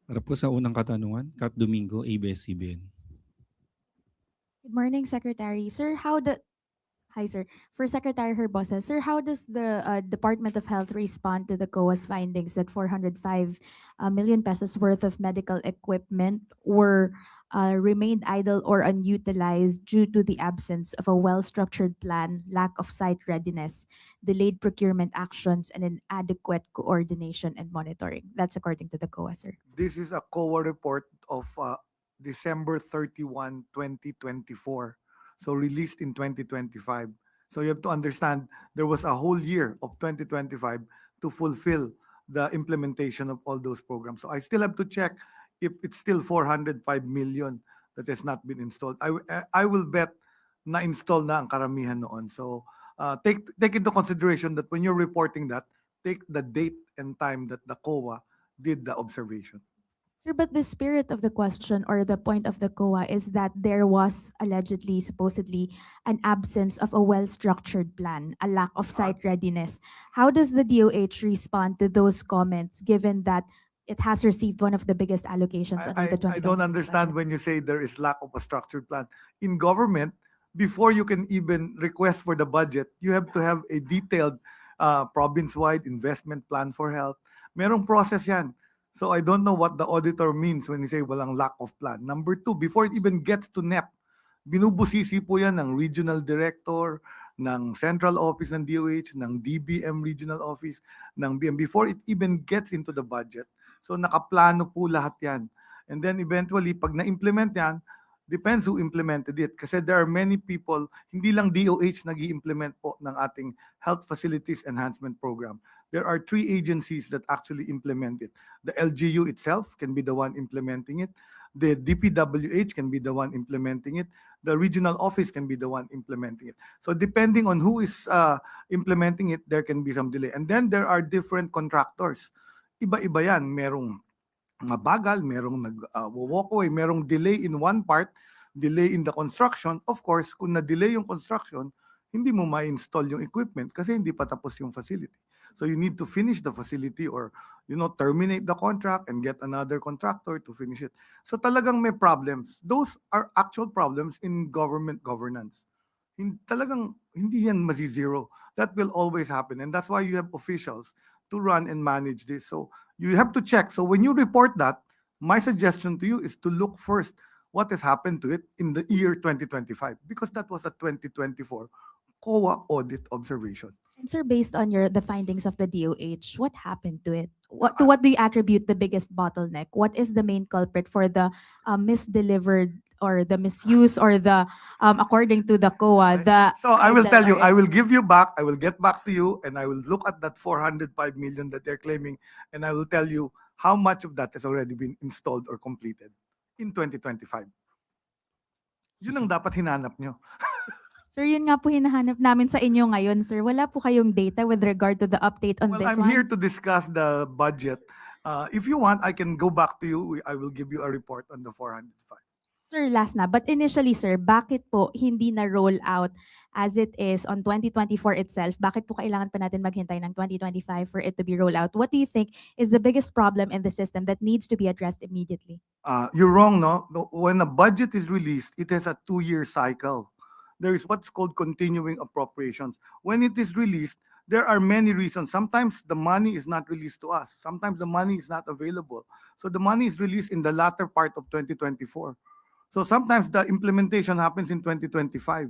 Para po sa unang katanungan, Kat Domingo, ABS-CBN. Good morning, Secretary. Sir, hi, sir. For Secretary Herbosa, sir, how does the Department of Health respond to the COA's findings that 405 million pesos worth of medical equipment were remained idle or unutilized due to the absence of a well-structured plan, lack of site readiness, delayed procurement actions, and inadequate coordination and monitoring? That's according to the COA, sir. This is a COA report of December 31, 2024. So released in 2025. So you have to understand there was a whole year of 2025 to fulfill the implementation of all those programs. So I still have to check if it's still 405 million that has not been installed. I will bet na install na ang karamihan noon. So take into consideration that when you're reporting that, take the date and time that the COA did the observation. Sir, but the spirit of the question or the point of the COA is that there was allegedly, supposedly, an absence of a well-structured plan, a lack of site readiness. How does the DOH respond to those comments, given that it has received one of the biggest allocations under the I don't 2026 understand budget? when you say there is lack of a structured plan. In government, before you can even request for the budget, you have to have a detailed province-wide investment plan for health. Merong process yan. So I don't know what the auditor means when you say walang lack of plan. Number two, before it even gets to NEP, binubusisi po yan ng regional director, ng central office ng DOH, ng DBM regional office, ng BM, before it even gets into the budget. So nakaplano po lahat yan. And then eventually, pag na-implement yan, depends who implemented it. Kasi there are many people, hindi lang DOH nag-i-implement po ng ating Health Facilities Enhancement Program. There are 3 agencies that actually implement it. The LGU itself can be the one implementing it. The DPWH can be the one implementing it. The regional office can be the one implementing it. So depending on who is implementing it, there can be some delay. And then there are different contractors. Iba-iba yan. Merong mabagal, merong nag-walk away, merong delay in one part, delay in the construction. Of course, kung na-delay yung construction, hindi mo ma-install yung equipment kasi hindi pa tapos yung facility. So you need to finish the facility or terminate the contract and get another contractor to finish it. So talagang may problems. Those are actual problems in government governance. Talagang hindi yan masi-zero. That will always happen. And that's why you have officials to run and manage this. So you have to check. So when you report that, my suggestion to you is to look first what has happened to it in the year 2025 because that was a 2024 COA audit observation. And sir, based on the findings of the DOH, what happened to it? What do you attribute the biggest bottleneck? What is the main culprit for the misdelivered or the misuse or the according to the COA the So I will tell you, I idle will give you back, I will get back to you, and I will look at that 405 million that they're claiming, and I will tell you how much of that has already been installed or completed in 2025. Yun ang dapat hinanap nyo. Sir, yun nga po hinahanap namin sa inyo ngayon, sir. Wala po kayong data with regard to the update on Well, this I'm one? here to discuss the budget. If you want, I can go back to you. I will give you a report on the 405. Sir, last na. But initially, sir, bakit po hindi na-roll out as it is on 2024 itself? Bakit po kailangan pa natin maghintay ng 2025 for it to be rolled out? What do you think is the biggest problem in the system that needs to be addressed immediately? You're wrong, no? When a budget is released, it has a 2-year cycle. There is what's called continuing appropriations. When it is released, there are many reasons. Sometimes the money is not released to us. Sometimes the money is not available. So the money is released in the latter part of 2024. So sometimes the implementation happens in 2025.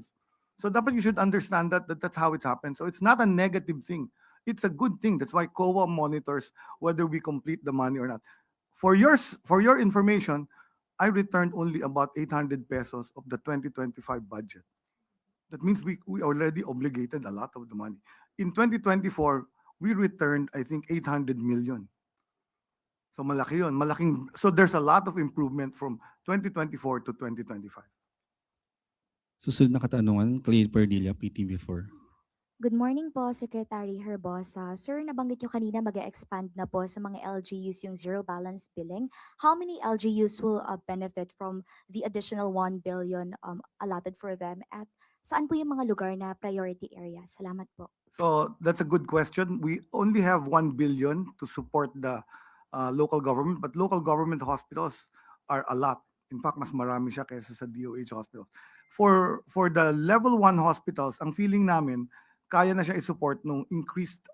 So dapat you should understand that that's how it happens. So it's not a negative thing. It's a good thing. That's why COA monitors whether we complete the money or not. For your information, I returned only about 800 pesos of the 2025 budget. That means we already obligated a lot of the money. In 2024, we returned, I think, 800 million. So malaki yun. So there's a lot of improvement from 2024 to 2025. Susunod na katanungan, Clay Perdilla, PTV4. Good morning po, Secretary Herbosa. Sir, nabanggit nyo kanina mag-expand na po sa mga LGUs yung zero balance billing. How many LGUs will benefit from the additional 1 billion allotted for them? At saan po yung mga lugar na priority area? Salamat po. So that's a good question. We only have 1 billion to support the local government, but local government hospitals are a lot. In fact, mas marami siya kaysa sa DOH hospitals. For the level 1 hospitals, ang feeling namin, kaya na siya i-support nung increased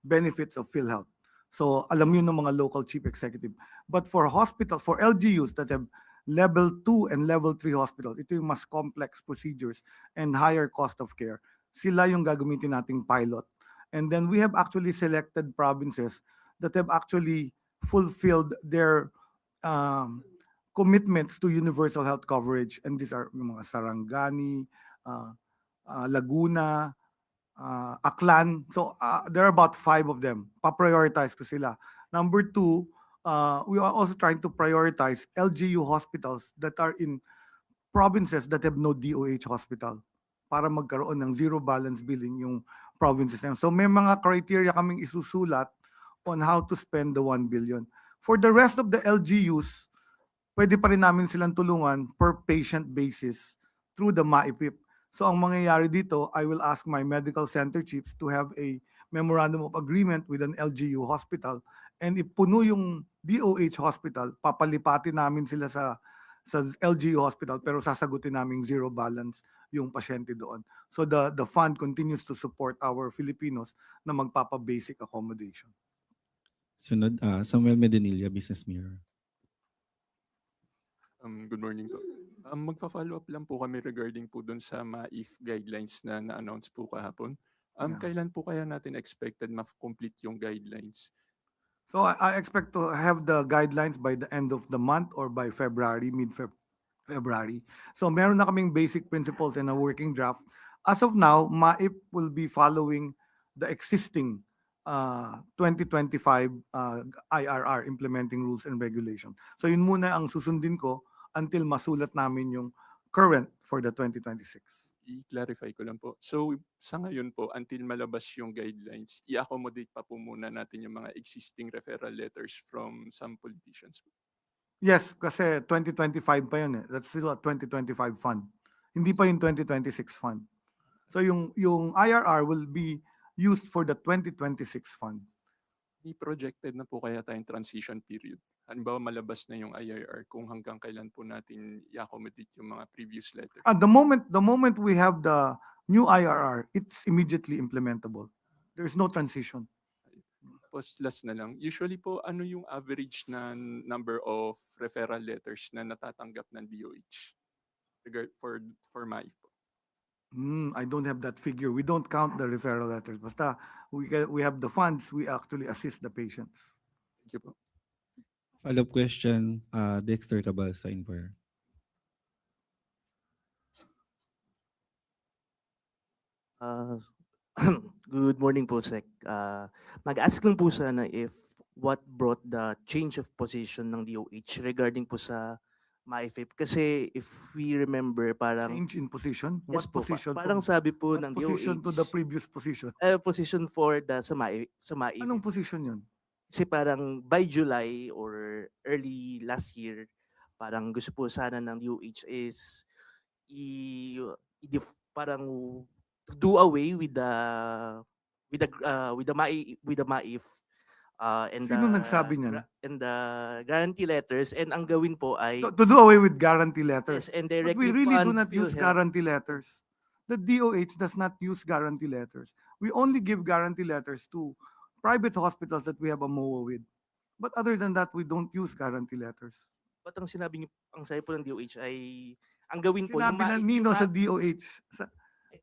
benefits of PhilHealth. So alam yun ng mga local chief executive. But for hospitals, for LGUs that have level 2 and level 3 hospitals, ito yung mas complex procedures and higher cost of care. Sila yung gagamitin nating pilot. And then we have actually selected provinces that have actually fulfilled their commitments to universal health coverage. And these are yung mga Sarangani, Laguna, Aklan. So there are about 5 of them. Pa-prioritize ko sila. Number 2, we are also trying to prioritize LGU hospitals that are in provinces that have no DOH hospital para magkaroon ng zero balance billing yung provinces na yun. So may mga criteria kaming isusulat on how to spend the 1 billion. For the rest of the LGUs, pwede pa rin namin silang tulungan per patient basis through the MAIPIP. So ang mangyayari dito, I will ask my medical center chiefs to have a memorandum of agreement with an LGU hospital, and ipuno yung DOH hospital, papalipatin namin sila sa LGU hospital, pero sasagutin namin zero balance yung pasyente doon. So the fund continues to support our Filipinos na magpapa-basic accommodation. Sunod, Samuel Medinilla, Business Mirror. Good morning po. Magfa-follow up lang po kami regarding po dun sa MAIF guidelines na na-announce po kahapon. Yeah. Kailan po kaya natin expected ma-complete yung guidelines? So I expect to have the guidelines by the end of the month or by February, mid-February. So meron na kaming basic principles in a working draft. As of now, MAIP will be following the existing 2025 IRR, Implementing Rules and Regulations. So yun muna ang susundin ko until masulat namin yung current for the 2026. I-clarify ko lang po. So sa ngayon po, until malabas yung guidelines, i-accommodate pa po muna natin yung mga existing referral letters from some politicians. Yes, kasi 2025 pa yun eh. That's still a 2025 fund. Hindi pa yung 2026 fund. So yung IRR will be used for the 2026 fund. May projected na po kaya tayong transition period. Halimbawa malabas na yung IRR kung hanggang kailan po natin i-accommodate yung mga previous letters. At the moment we have the new IRR, it's immediately implementable. There's no transition. Tapos last na lang, usually po ano yung average na number of referral letters na natatanggap ng DOH for MAIF po? I don't have that figure. We don't count the referral letters. Basta we have the funds, we actually assist the patients. Thank you po. Follow-up question, Dexter Cabal sa Inquirer. Good morning po, Sec. Mag-ask lang po sana if what brought the change of position ng DOH regarding po sa MAIFIP. Kasi if we remember, parang... Change in position? Yes What po, position? parang sabi po What ng position DOH. to the previous position? Position for the sa MAIFIP. Anong position yun? Kasi parang by July or early last year, parang gusto po sana ng DOH is parang to do away with the MAIF and Sino nagsabi niyan? and the guarantee letters, and ang gawin po ay To do away with guarantee letters. yes, and But we directly really do fund not use PhilHealth. guarantee letters. The DOH does not use guarantee letters. We only give guarantee letters to private hospitals that we have a MOA with. But other than that, we don't use guarantee letters. But ang sinabi niyo, ang sabi po ng DOH ay ang gawin po Sinabi na Nino sa DOH.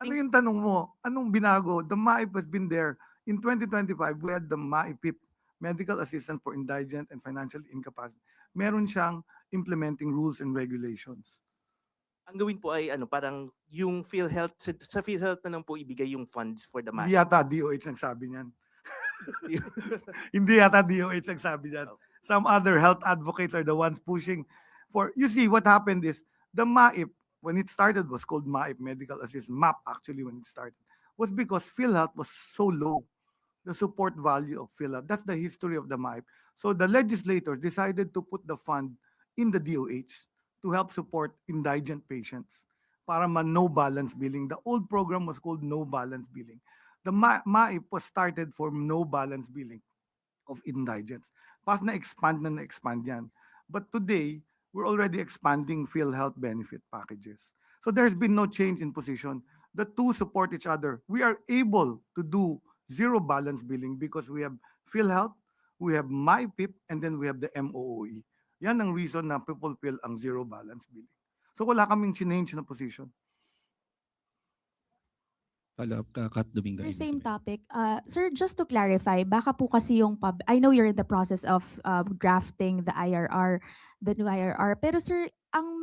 Ano yung tanong mo? Anong binago? The MAIP has been there. In 2025, we had the MAIPIP, Medical Assistance for Indigent and Financially Incapacitated. Meron siyang implementing rules and regulations. ang gawin po ay parang yung PhilHealth sa PhilHealth na lang po ibigay yung funds for the Hindi MAIF. yata DOH nagsabi niyan. Hindi yata DOH nagsabi niyan. Some other health advocates are the ones pushing for. You see, what happened is the MAIP, when it started, was called MAIP, Medical Assistance, MAP actually when it started, was because PhilHealth was so low. The support value of PhilHealth. That's the history of the MAIP. So the legislators decided to put the fund in the DOH to help support indigent patients para no balance billing. The old program was called no balance billing. The MAIP was started for no balance billing of indigents Past na-expand yan. But today, we're already expanding PhilHealth benefit packages. So there's been no change in position. The two support each other. We are able to do zero balance billing because we have PhilHealth, we have MyPIP, and then we have the MOOE. Yan ang reason na fulfill ang zero balance billing. So wala kaming change na position. Follow-up, Kat Domingo. Sir, Ida same Sabay. topic. Sir, just to clarify, baka po kasi yung I know you're in the process of drafting the IRR, the new IRR, pero sir, ang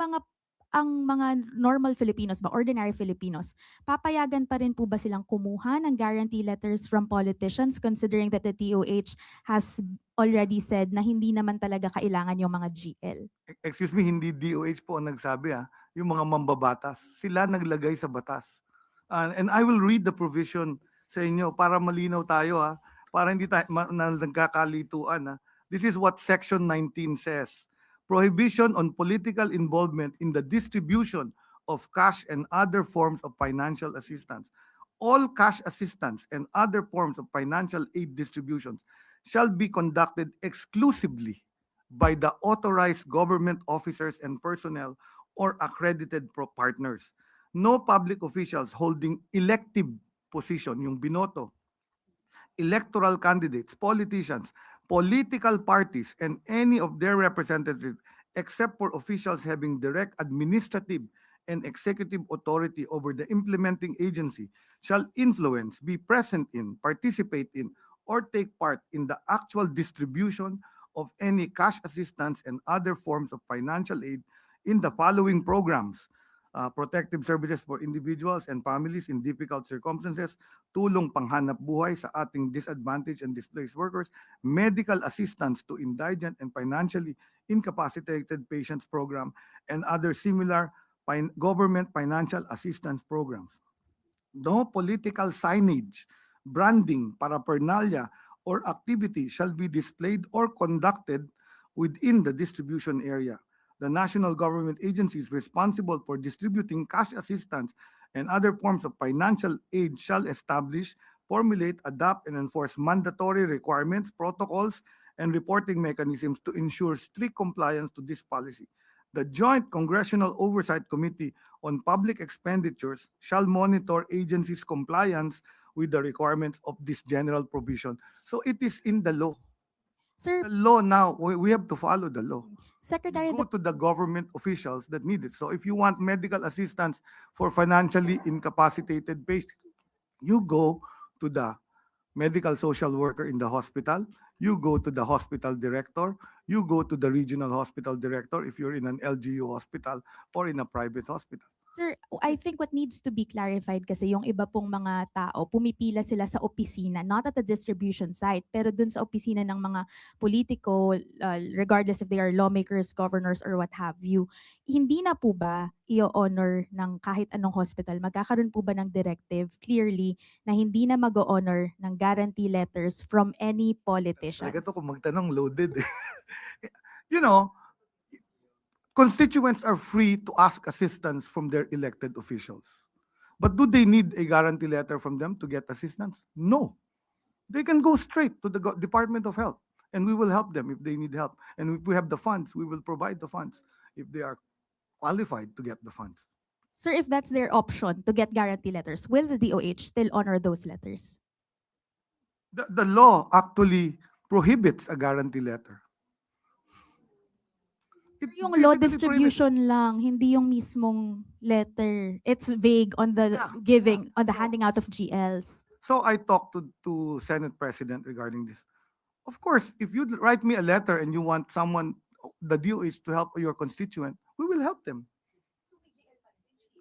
mga normal Filipinos ba, ordinary Filipinos, papayagan pa rin po ba silang kumuha ng guarantee letters from politicians considering that the DOH has already said na hindi naman talaga kailangan yung mga GL? Excuse me, hindi DOH po ang nagsabi yung mga mambabatas. Sila naglagay sa batas. And I will read the provision sa inyo para malinaw tayo para hindi tayo nagkakalituan. This is what Section 19 says. Prohibition on political involvement in the distribution of cash and other forms of financial assistance. All cash assistance and other forms of financial aid distributions shall be conducted exclusively by the authorized government officers and personnel or accredited partners. No public officials holding elective position, yung binoto, electoral candidates, politicians, political parties, and any of their representatives, except for officials having direct administrative and executive authority over the implementing agency, shall influence, be present in, participate in, or take part in the actual distribution of any cash assistance and other forms of financial aid in the following programs: protective services for individuals and families in difficult circumstances, tulong panghanap buhay sa ating disadvantaged and displaced workers, medical assistance to indigent and financially incapacitated patients program, and other similar government financial assistance programs. No political signage, branding, paraphernalia, or activity shall be displayed or conducted within the distribution area. The national government agencies responsible for distributing cash assistance and other forms of financial aid shall establish, formulate, adopt, and enforce mandatory requirements, protocols, and reporting mechanisms to ensure strict compliance to this policy. The Joint Congressional Oversight Committee on Public Expenditures shall monitor agencies' compliance with the requirements of this general provision. So it is in the law. Sir, The law now, we have to follow the law. Secretary, You go to the government officials that need it. So if you want medical assistance for financially incapacitated patients, you go to the medical social worker in the hospital, you go to the hospital director, you go to the regional hospital director if you're in an LGU hospital or in a private hospital. Sir, I think what needs to be clarified kasi yung iba pong mga tao, pumipila sila sa opisina, not at the distribution site, pero dun sa opisina ng mga politiko, regardless if they are lawmakers, governors, or what have you. Hindi na po ba i-honor ng kahit anong hospital? Magkakaroon po ba ng directive clearly na hindi na mag-honor ng guarantee letters from any politicians? Talaga to kung magtanong loaded. You know, constituents are free to ask assistance from their elected officials. But do they need a guarantee letter from them to get assistance? No. They can go straight to the Department of Health, and we will help them if they need help. And if we have the funds, we will provide the funds if they are qualified to get the funds. Sir, if that's their option to get guarantee letters, will the DOH still honor those letters? The law actually prohibits a guarantee letter. It Yung law basically prohibits- distribution lang, hindi yung mismong letter. It's vague on the Yeah, giving, on the So- handing out of GLs. So I talked to Senate President regarding this. Of course, if you write me a letter and you want someone, the DOH, to help your constituent, we will help them.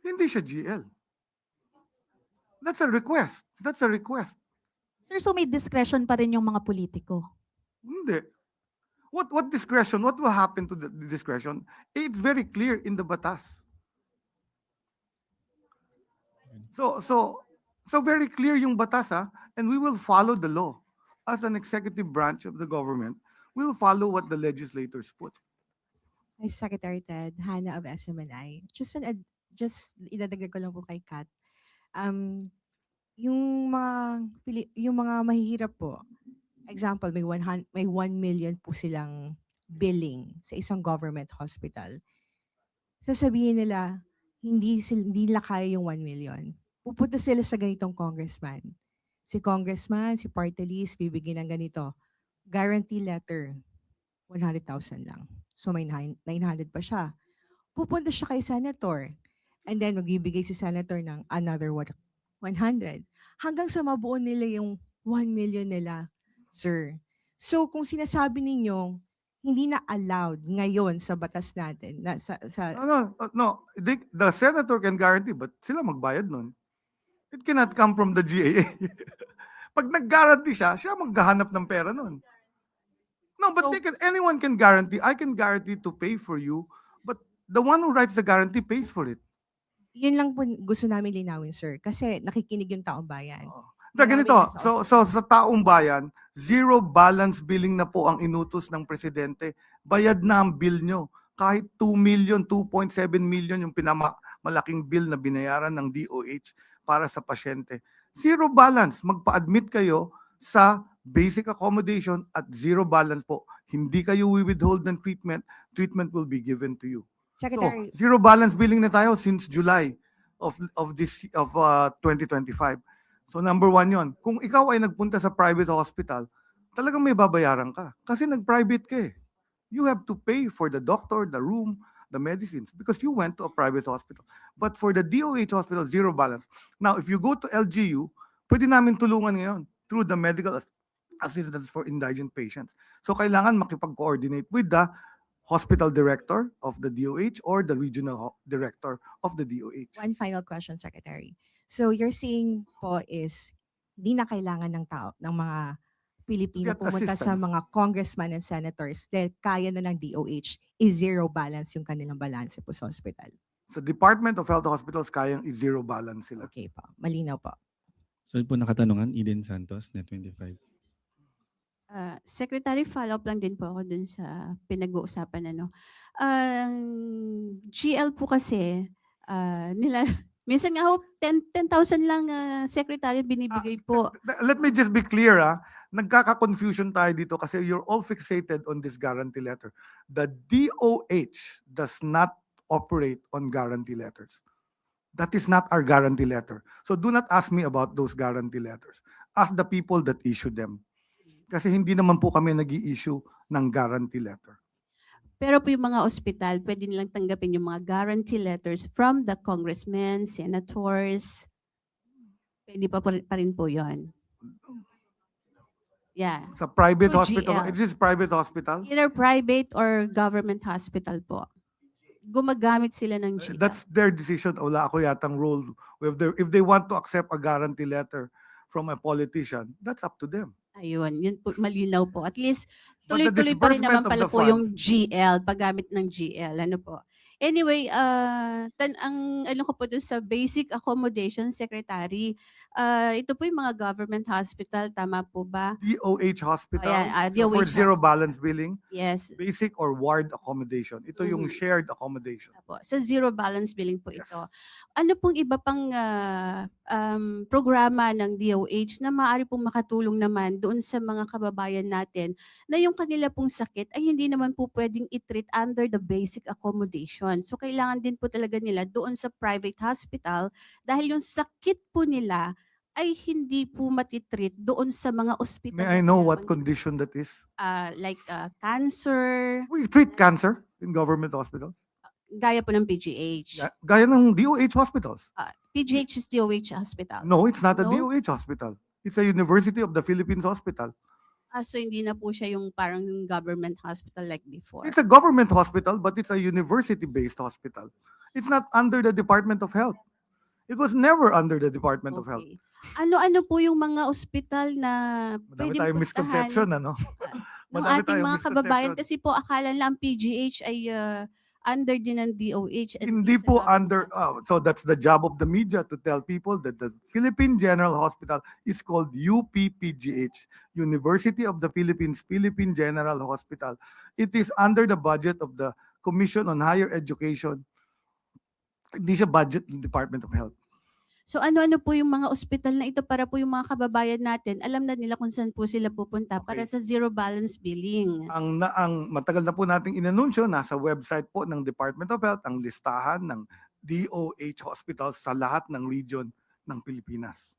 Hindi siya GL. That's a request. That's a request. Sir, so may discretion pa rin yung mga politiko. Hindi. What discretion? What will happen to the discretion? It's very clear in the batas. So very clear yung batas, and we will follow the law. As an executive branch of the government, we will follow what the legislators put. Hi, Secretary Ted, Hannah of SMNI. Just idadagdag ko lang po kay Kat. Yung mga mahihirap po, example, may 1 million po silang billing sa isang government hospital. Sasabihin nila, hindi nila kaya yung 1 million. Pupunta sila sa ganitong congressman. Si congressman, si party list, bibigyan ng ganito. Guarantee letter, 100,000 lang. So may 900 pa siya. Pupunta siya kay senator. And then magbibigay si senator ng another 100. Hanggang sa mabuo nila yung 1 million nila, sir. So kung sinasabi ninyo, hindi na allowed ngayon sa batas natin na No. The senator can guarantee, but sila magbayad nun. It cannot come from the GAA. Pag nag-guarantee siya maghahanap ng pera nun. No, but So- anyone can guarantee. I can guarantee to pay for you, but the one who writes the guarantee pays for it. yun lang po gusto namin linawin, sir. Kasi nakikinig yung taong bayan. Ganito, Linawin niyo so sa taong bayan, zero balance billing na po ang inutos ng presidente. Bayad na ang bill nyo. Kahit 2 million, 2.7 million yung malaking bill na binayaran ng DOH para sa pasyente. Zero balance. Magpa-admit kayo sa basic accommodation at zero balance po. Hindi kayo withhold ng treatment. Treatment will be given to you. Secretary, So, zero balance billing na tayo since July of 2025. So number 1 yon. Kung ikaw ay nagpunta sa private hospital, talagang may babayaran ka. Kasi nag-private ka eh. You have to pay for the doctor, the room, the medicines because you went to a private hospital. But for the DOH hospital, zero balance. Now, if you go to LGU, pwede namin tulungan ngayon through the medical assistance for indigent patients. So kailangan makipag-coordinate with the hospital director of the DOH or the regional director of the DOH. one final question, Secretary. So you're saying po is di na kailangan ng ng mga Pilipino Get pumunta sa assistance. mga congressmen and senators dahil kaya na ng DOH is zero balance yung kanilang balance po sa hospital. Sa Department of Health Hospitals, kayang i-zero balance sila. Okay po. Malinaw po. So po nakatanungan, Eden Santos, Net25. Secretary, follow-up lang din po ako dun sa pinag-uusapan. GL po kasi, minsan nga ho, 10,000 lang, Secretary, binibigay po. Let me just be clear, nagkaka-confusion tayo dito kasi you're all fixated on this guarantee letter. The DOH does not operate on guarantee letters. That is not our guarantee letter. So do not ask me about those guarantee letters. Ask the people that issue them. Kasi hindi naman po kami nag-i-issue ng guarantee letter. Pero po yung mga ospital, pwede nilang tanggapin yung mga guarantee letters from the congressmen, senators. Pwede pa rin po yun. Yeah. Sa private Through hospital, GL. it is private hospital. Either private or government hospital po. Gumagamit sila ng GL. That's their decision. Wala ako yatang role. If they want to accept a guarantee letter from a politician, that's up to them. Ayun, yun po, malinaw po. At least, But the tuloy-tuloy pa rin naman disbursement of pala the po yung funds- GL, paggamit ng GL. Ano po. Anyway, ano ko po doon sa basic accommodation, Secretary, ito po yung mga government hospital, tama po ba? DOH hospital, Ayan, so for DOH zero hospital. balance billing, Yes. basic or ward accommodation. Ito yung Mhm. shared accommodation. Po. Sa zero balance billing po Yes. ito. Ano pong iba pang programa ng DOH na maaari pong makatulong naman doon sa mga kababayan natin na yung kanila pong sakit ay hindi naman po pwedeng i-treat under the basic accommodation. So kailangan din po talaga nila doon sa private hospital dahil yung sakit po nila ay hindi po matitreat doon sa mga ospital. May I know what condition that is? Like cancer, We treat cancer in government hospitals. gaya po ng PGH. Gaya ng DOH hospitals. PGH is DOH hospital. No, it's not a No? DOH hospital. It's a University of the Philippines hospital. So hindi na po siya yung parang government hospital like before. It's a government hospital, but it's a university-based hospital. It's not under the Department of Health. It was never under the Department of Health. Okay. Ano-ano po yung mga ospital na Madami pwedeng tayong misconception, puntahan ano? ng Madami ating tayong mga kababayan misconception. kasi po akala lang ang PGH ay under din ng DOH. at Hindi sa po government under, hospital. so that's the job of the media to tell people that the Philippine General Hospital is called UPPGH, University of the Philippines, Philippine General Hospital. It is under the budget of the Commission on Higher Education. Hindi siya budget ng Department of Health. So ano-ano po yung mga ospital na ito para po yung mga kababayan natin, alam na nila kung saan po sila pupunta para Okay. sa zero balance billing. Ang matagal na po nating inanunsyo, nasa website po ng Department of Health ang listahan ng DOH hospitals sa lahat ng region ng Pilipinas.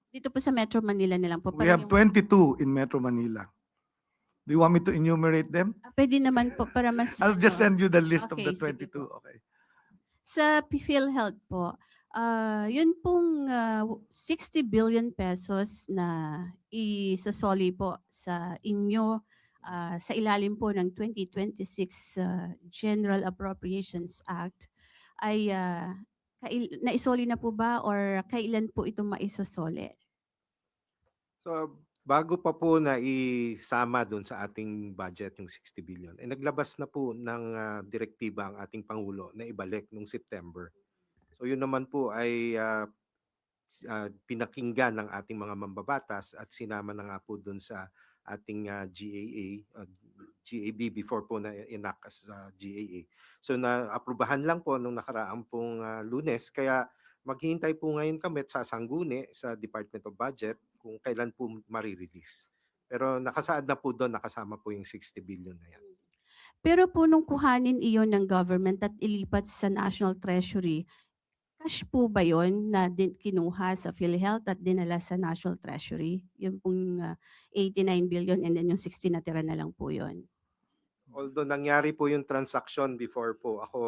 Dito po sa Metro Manila na lang po. We para have yung- 22 in Metro Manila. Do you want me to enumerate them? Pwede naman po para mas... I'll just ano. send you the list of the Okay, sige 22. po. Okay. Sa PhilHealth po, yun pong 60 billion pesos na isosoli po sa inyo sa ilalim po ng 2026 General Appropriations Act ay naisoli na po ba or kailan po ito maisosoli? So, bago pa po na isama doon sa ating budget yung 60 billion, naglabas na po ng direktiba ang ating Pangulo na ibalik noong September. So, yun naman po ay pinakinggan ng ating mga mambabatas at sinama na nga po doon sa ating GAB before po na enact as GAA. So, na-aprubahan lang po nung nakaraang pong Lunes, kaya maghihintay po ngayon kami sa sangguni sa Department of Budget kung kailan po marirelease. Pero nakasaad na po doon, nakasama po yung 60 billion na yan. Pero po nung kuhanin iyon ng government at ilipat sa National Treasury, cash po ba yon na kinuha sa PhilHealth at dinala sa National Treasury? Yung pong 89 billion and then yung 60 na tira na lang po yon. Although nangyari po yung transaction before po ako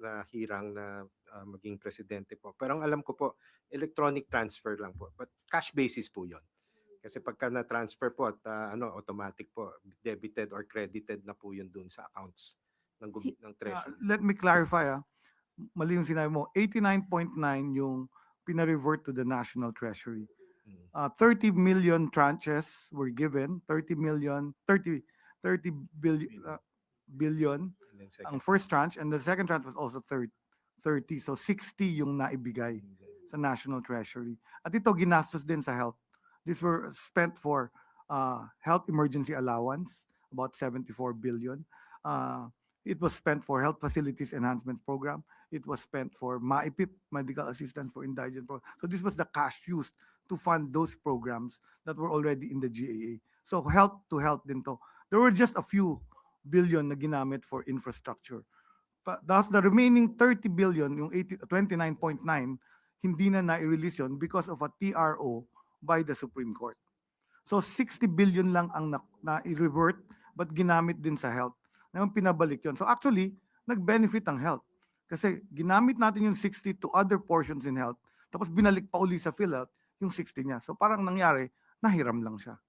nahirang na maging presidente po. Pero ang alam ko po, electronic transfer lang po. But cash basis po yon. Kasi pagka na-transfer po at automatic po, debited or credited na po yun dun sa accounts ng, ng treasury. Let me clarify. Mali yung sinabi mo. 89.9 yung pinarevert to the National Treasury. 30 million tranches were given. 30 billion And then second, ang first tranche, and the second tranche was also 30. So 60 yung naibigay sa National Treasury. At ito ginastos din sa health. These were spent for health emergency allowance, about 74 billion. It was spent for health facilities enhancement program. It was spent for MAIPIP, medical assistance for indigent program. So this was the cash used to fund those programs that were already in the GAA. So health to health din to. There were just a few billion na ginamit for infrastructure. That's the remaining 30 billion, yung 29.9, hindi na na-release yun because of a TRO by the Supreme Court. So 60 billion lang ang na-revert but ginamit din sa health. Ngayon pinabalik yun. So actually, nag-benefit ang health. Kasi ginamit natin yung 60 to other portions in health, tapos binalik pa uli sa PhilHealth yung 60 niya. So parang nangyari, nahiram lang siya.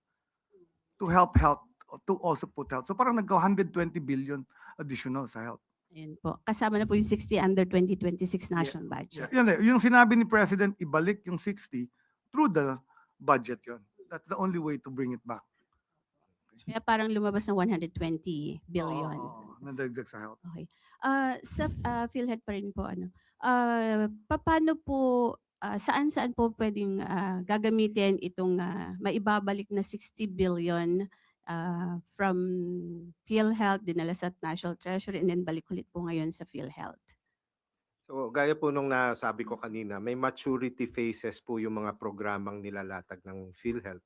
To help health, to also put health. So parang nagka 120 billion additional sa health. Ayun po. Kasama na po yung 60 under 2026 national budget. Yung sinabi ni President, ibalik yung 60 through the budget yun. That's the only way to bring it back. Kaya parang lumabas ng 120 billion. Oo, nadagdag sa health. Okay. Sa PhilHealth pa rin po, paano po, saan-saan po pwedeng gagamitin itong maibabalik na 60 billion from PhilHealth, dinala sa National Treasury, and then balik ulit po ngayon sa PhilHealth? So gaya po nung nasabi ko kanina, may maturity phases po yung mga programang nilalatag ng PhilHealth.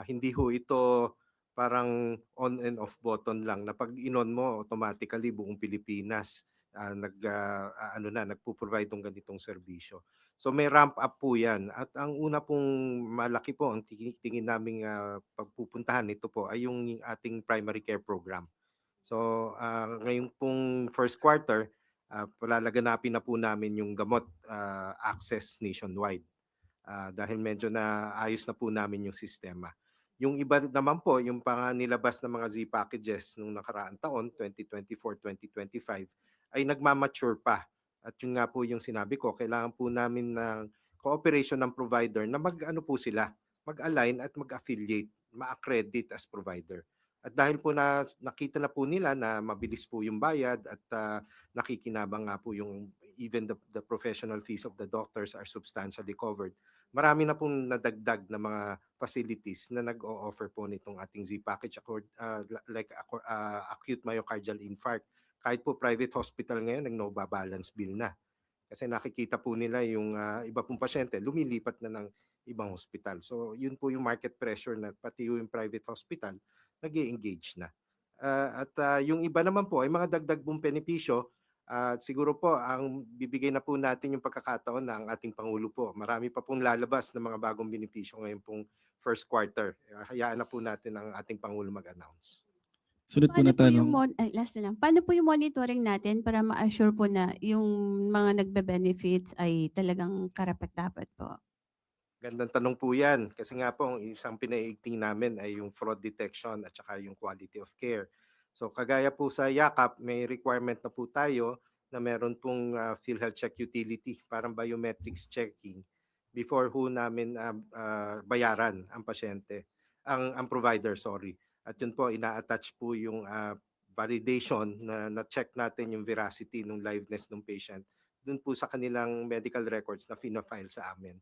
Hindi ho ito parang on and off button lang na pag in-on mo automatically buong Pilipinas nagpo-provide ng ganitong serbisyo. So may ramp up po 'yan at ang una pong malaki po ang tingin naming pagpupuntahan nito po ay yung ating primary care program. So ngayong pong first quarter palalaganapin na po namin yung gamot access nationwide dahil medyo na ayos na po namin yung sistema. Yung iba naman po, yung nilabas na mga Z packages nung nakaraang taon, 2024-2025, ay nagmamature pa. At yun nga po yung sinabi ko, kailangan po namin ng cooperation ng provider na mag-align at mag-affiliate, ma-accredit as provider. At dahil po nakita na po nila na mabilis po yung bayad at nakikinabang nga po yung even the professional fees of the doctors are substantially covered. Marami na pong nadagdag na mga facilities na nag-o-offer po nitong ating Z package like acute myocardial infarct. Kahit po private hospital ngayon, nag-no balance bill na. Kasi nakikita po nila yung iba pong pasyente lumilipat na ng ibang hospital. So yun po yung market pressure na pati yung private hospital nag-engage na. Yung iba naman po ay mga dagdag pong benepisyo. Siguro po ang bibigay na po natin yung pagkakataon na ang ating Pangulo po. Marami pa pong lalabas ng mga bagong benepisyo ngayon pong first quarter. Hayaan na po natin ang ating Pangulo mag-announce. Sunod po Paano na po yung tanong. last na lang. Paano po yung monitoring natin para ma-assure po na yung mga nagbe-benefits ay talagang karapat-dapat po? Gandang tanong po yan. Kasi nga po, ang isang pinaiigting namin ay yung fraud detection at saka yung quality of care. So kagaya po sa YAKAP, may requirement na po tayo na meron pong PhilHealth Check Utility, parang biometrics checking before ho namin bayaran ang pasyente, ang provider, sorry. At yun po, ina-attach po yung validation na check natin yung veracity ng liveness ng patient dun po sa kanilang medical records na fina-file sa amin.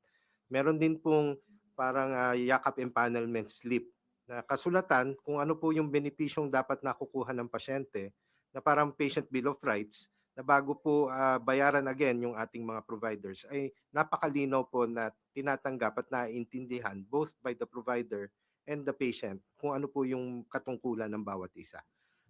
Meron din pong parang YAKAP empanelment slip na kasulatan kung ano po yung benepisyong dapat nakukuha ng pasyente na parang patient bill of rights na bago po bayaran again yung ating mga providers ay napakalinaw po na tinatanggap at naiintindihan both by the provider and the patient kung ano po yung katungkulan ng bawat isa.